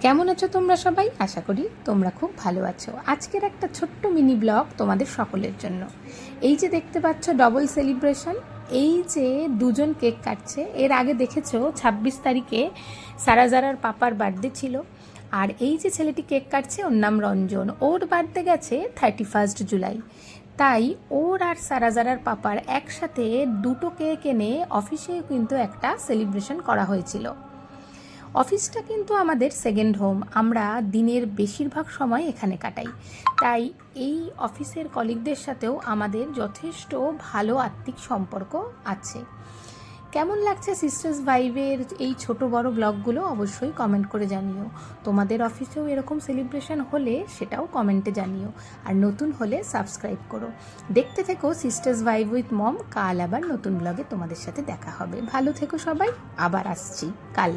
কেমন আছো তোমরা সবাই? আশা করি তোমরা খুব ভালো আছো। আজকের একটা ছোট্ট মিনি ব্লগ তোমাদের সকলের জন্য। এই যে দেখতে পাচ্ছ ডবল সেলিব্রেশন, এই যে দুজন কেক কাটছে। এর আগে দেখেছো 26 তারিখে সারাজারার পাপার বার্থডে ছিল, আর এই যে ছেলেটি কেক কাটছে ওর নাম রঞ্জন। ওর বার্থডে গেছে 31 জুলাই। তাই ওর আর সারাজারার পাপার একসাথে দুটো কেক এনে অফিসেও কিন্তু একটা সেলিব্রেশন করা হয়েছিল। অফিসটা কিন্তু আমাদের সেকেন্ড হোম, আমরা দিনের বেশিরভাগ সময় এখানে কাটাই। তাই এই অফিসের কলিগদের সাথেও আমাদের যথেষ্ট ভালো আত্মিক সম্পর্ক আছে। কেমন লাগছে সিস্টার্স ভাইবের এই ছোট বড় ব্লগগুলো অবশ্যই কমেন্ট করে জানিও। তোমাদের অফিসেও এরকম সেলিব্রেশন হলে সেটাও কমেন্টে জানিও। আর নতুন হলে সাবস্ক্রাইব করো। দেখতে থেকো সিস্টার্স ভাইব উইথ মম। কাল আবার নতুন ব্লগে তোমাদের সাথে দেখা হবে। ভালো থেকো সবাই, আবার আসছি কাল।